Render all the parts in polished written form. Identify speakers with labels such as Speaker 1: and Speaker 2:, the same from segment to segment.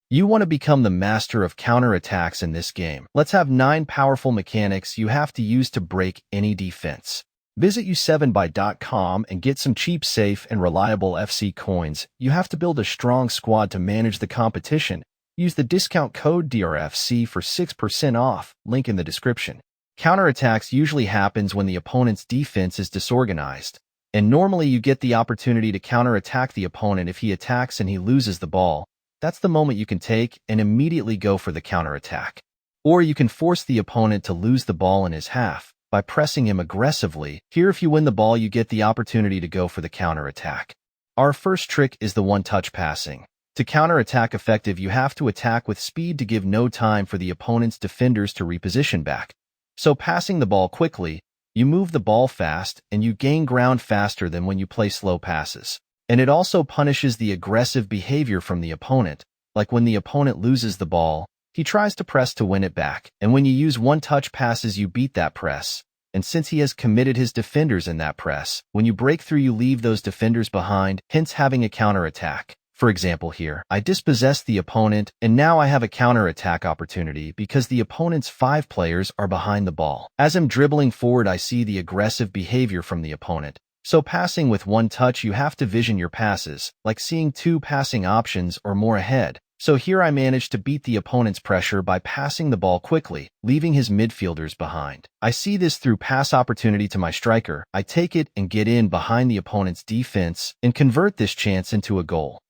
Speaker 1: You want to become the master of counterattacks in this game. Let's have 9 powerful mechanics you have to use to break any defense. Visit u7buy.com and get some cheap, safe, and reliable FC coins. You have to build a strong squad to manage the competition. Use the discount code DRFC for 6% off, link in the description. Counterattacks usually happens when the opponent's defense is disorganized. And normally you get the opportunity to counterattack the opponent if he attacks and he loses the ball. That's the moment you can take and immediately go for the counterattack. Or you can force the opponent to lose the ball in his half by pressing him aggressively. Here, if you win the ball, you get the opportunity to go for the counterattack. Our first trick is the one-touch passing. To counterattack effective, you have to attack with speed to give no time for the opponent's defenders to reposition back. So passing the ball quickly, you move the ball fast and you gain ground faster than when you play slow passes. And it also punishes the aggressive behavior from the opponent, like when the opponent loses the ball, he tries to press to win it back. And when you use one-touch passes, you beat that press. And since he has committed his defenders in that press, when you break through, you leave those defenders behind, hence having a counterattack. For example here, I dispossess the opponent, and now I have a counterattack opportunity because the opponent's 5 players are behind the ball. As I'm dribbling forward, I see the aggressive behavior from the opponent. So passing with one touch, you have to vision your passes, like seeing 2 passing options or more ahead. So here I managed to beat the opponent's pressure by passing the ball quickly, leaving his midfielders behind. I see this through pass opportunity to my striker. I take it and get in behind the opponent's defense and convert this chance into a goal.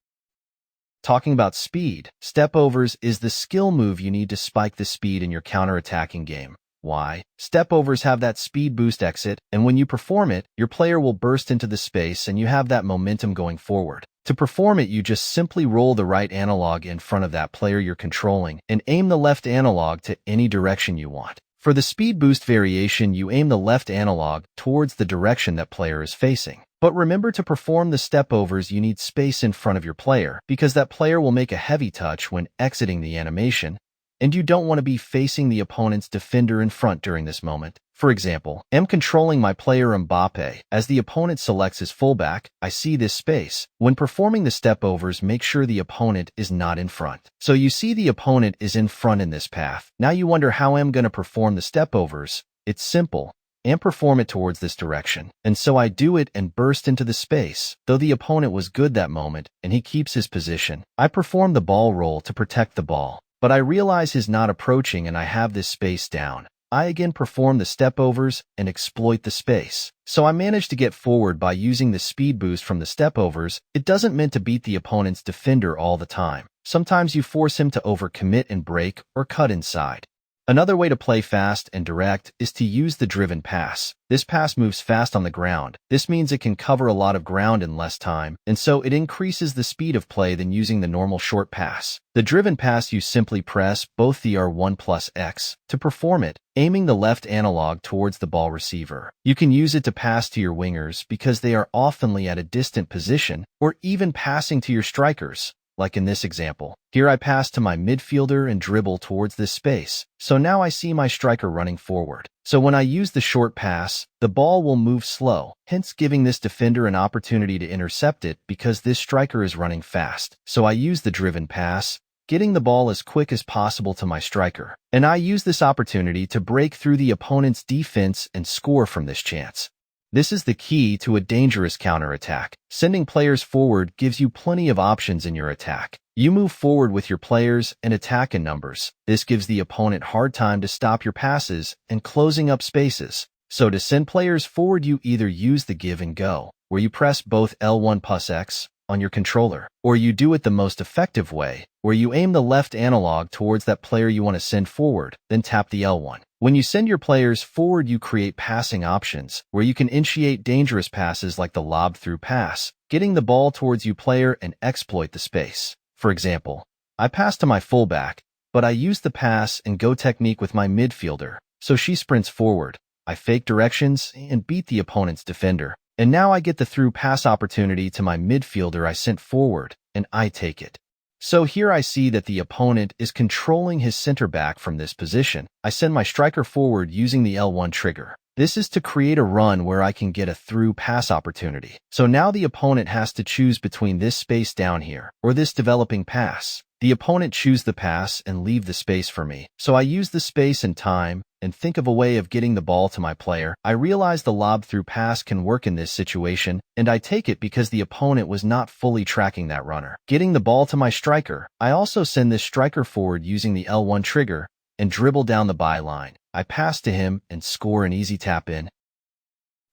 Speaker 1: Talking about speed, Stepovers is the skill move you need to spike the speed in your counterattacking game. Why? Stepovers have that speed boost exit, and when you perform it, your player will burst into the space and you have that momentum going forward. To perform it, you just simply roll the right analog in front of that player you're controlling and aim the left analog to any direction you want. For the speed boost variation, you aim the left analog towards the direction that player is facing. But remember, to perform the stepovers, you need space in front of your player because that player will make a heavy touch when exiting the animation, and you don't want to be facing the opponent's defender in front during this moment. For example, I'm controlling my player Mbappe. As the opponent selects his fullback, I see this space. When performing the stepovers, make sure the opponent is not in front. So you see the opponent is in front in this path. Now you wonder how I'm going to perform the stepovers. It's simple. And perform it towards this direction. And so I do it and burst into the space. Though the opponent was good that moment and he keeps his position, I perform the ball roll to protect the ball. But I realize he's not approaching and I have this space down. I again perform the stepovers and exploit the space. So I managed to get forward by using the speed boost from the stepovers. It doesn't mean to beat the opponent's defender all the time. Sometimes you force him to overcommit and break or cut inside. Another way to play fast and direct is to use the driven pass. This pass moves fast on the ground. This means it can cover a lot of ground in less time, and so it increases the speed of play than using the normal short pass. The driven pass, you simply press both the R1 plus X to perform it, aiming the left analog towards the ball receiver. You can use it to pass to your wingers because they are oftenly at a distant position, or even passing to your strikers. Like in this example, here I pass to my midfielder and dribble towards this space. So now I see my striker running forward. So when I use the short pass, the ball will move slow, hence giving this defender an opportunity to intercept it because this striker is running fast. So I use the driven pass, getting the ball as quick as possible to my striker. And I use this opportunity to break through the opponent's defense and score from this chance. This is the key to a dangerous counterattack. Sending players forward gives you plenty of options in your attack. You move forward with your players and attack in numbers. This gives the opponent hard time to stop your passes and closing up spaces. So to send players forward, you either use the give and go, where you press both L1 plus X on your controller, or you do it the most effective way, where you aim the left analog towards that player you want to send forward, then tap the L1. When you send your players forward, you create passing options, where you can initiate dangerous passes like the lob-through pass, getting the ball towards you player and exploit the space. For example, I pass to my fullback, but I use the pass and go technique with my midfielder, so she sprints forward. I fake directions and beat the opponent's defender. And now I get the through pass opportunity to my midfielder I sent forward, and I take it. So here I see that the opponent is controlling his center back from this position. I send my striker forward using the L1 trigger. This is to create a run where I can get a through pass opportunity. So now the opponent has to choose between this space down here or this developing pass. The opponent choose the pass and leave the space for me. So I use the space and time and think of a way of getting the ball to my player. I realize the lob through pass can work in this situation, and I take it because the opponent was not fully tracking that runner. Getting the ball to my striker, I also send this striker forward using the L1 trigger and dribble down the byline. I pass to him and score an easy tap in.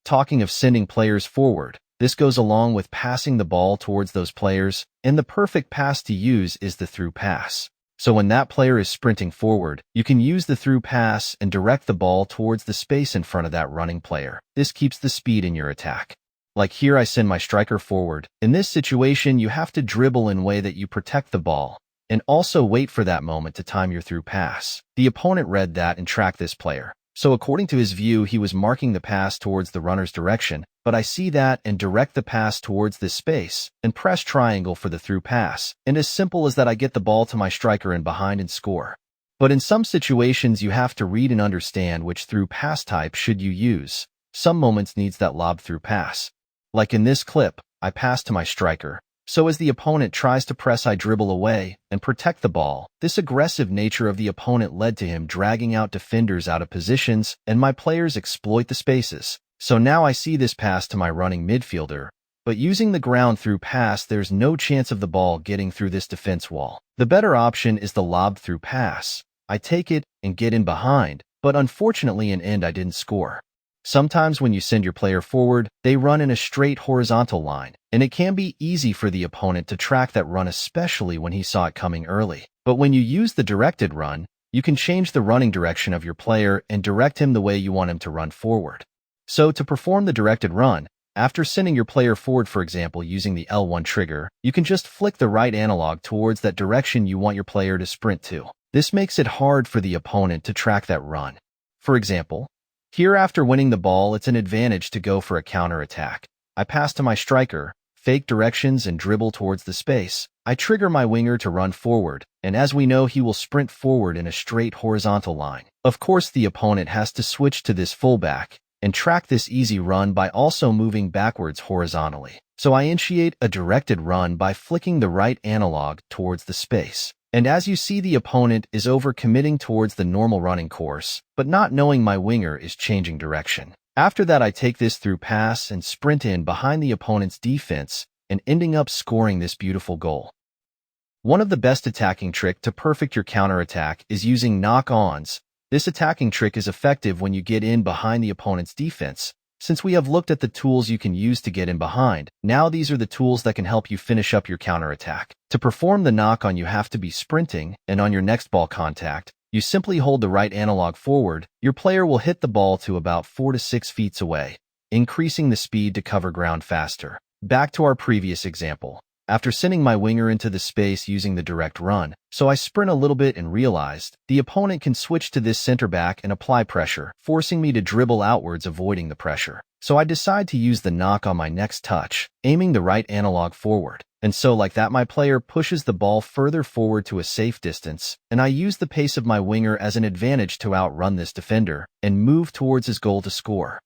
Speaker 1: Talking of sending players forward, this goes along with passing the ball towards those players, and the perfect pass to use is the through pass. So when that player is sprinting forward, you can use the through pass and direct the ball towards the space in front of that running player. This keeps the speed in your attack. Like here, I send my striker forward. In this situation, you have to dribble in a way that you protect the ball, and also wait for that moment to time your through pass. The opponent read that and tracked this player. So according to his view, he was marking the pass towards the runner's direction, but I see that and direct the pass towards this space and press triangle for the through pass. And as simple as that, I get the ball to my striker and behind and score. But in some situations, you have to read and understand which through pass type should you use. Some moments needs that lob through pass. Like in this clip, I pass to my striker. So as the opponent tries to press, I dribble away and protect the ball. This aggressive nature of the opponent led to him dragging out defenders out of positions, and my players exploit the spaces. So now I see this pass to my running midfielder, but using the ground through pass, there's no chance of the ball getting through this defense wall. The better option is the lob through pass. I take it and get in behind, but unfortunately in end I didn't score. Sometimes when you send your player forward, they run in a straight horizontal line, and it can be easy for the opponent to track that run, especially when he saw it coming early. But when you use the directed run, you can change the running direction of your player and direct him the way you want him to run forward. So to perform the directed run, after sending your player forward, for example, using the L1 trigger, you can just flick the right analog towards that direction you want your player to sprint to. This makes it hard for the opponent to track that run. For example, here after winning the ball, it's an advantage to go for a counterattack. I pass to my striker, fake directions and dribble towards the space. I trigger my winger to run forward, and as we know, he will sprint forward in a straight horizontal line. Of course, the opponent has to switch to this fullback and track this easy run by also moving backwards horizontally. So I initiate a directed run by flicking the right analog towards the space. And as you see, the opponent is over-committing towards the normal running course, but not knowing my winger is changing direction. After that, I take this through pass and sprint in behind the opponent's defense and ending up scoring this beautiful goal. One of the best attacking trick to perfect your counterattack is using knock-ons. This attacking trick is effective when you get in behind the opponent's defense. Since we have looked at the tools you can use to get in behind, now these are the tools that can help you finish up your counterattack. To perform the knock-on, you have to be sprinting, and on your next ball contact, you simply hold the right analog forward. Your player will hit the ball to about 4 to 6 feet away, increasing the speed to cover ground faster. Back to our previous example. After sending my winger into the space using the direct run, so I sprint a little bit and realized the opponent can switch to this center back and apply pressure, forcing me to dribble outwards, avoiding the pressure. So I decide to use the knock on my next touch, aiming the right analog forward. And so like that, my player pushes the ball further forward to a safe distance, and I use the pace of my winger as an advantage to outrun this defender and move towards his goal to score.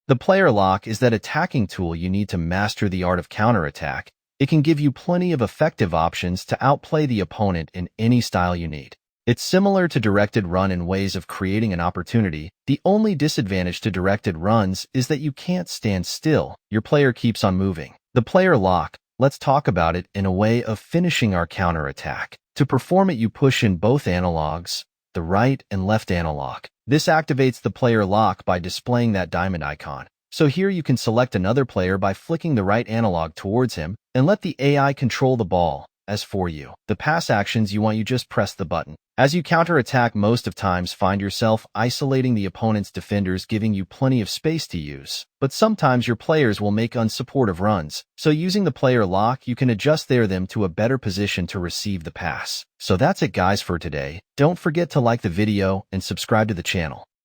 Speaker 1: The player lock is that attacking tool you need to master the art of counterattack. It can give you plenty of effective options to outplay the opponent in any style you need. It's similar to directed run in ways of creating an opportunity. The only disadvantage to directed runs is that you can't stand still. Your player keeps on moving. The player lock, let's talk about it in a way of finishing our counterattack. To perform it, you push in both analogs, the right and left analog. This activates the player lock by displaying that diamond icon. So here you can select another player by flicking the right analog towards him and let the AI control the ball. As for you, the pass actions you want, you just press the button. As you counterattack, most of times find yourself isolating the opponent's defenders, giving you plenty of space to use. But sometimes your players will make unsupportive runs. So using the player lock, you can adjust them to a better position to receive the pass. So that's it guys for today. Don't forget to like the video and subscribe to the channel.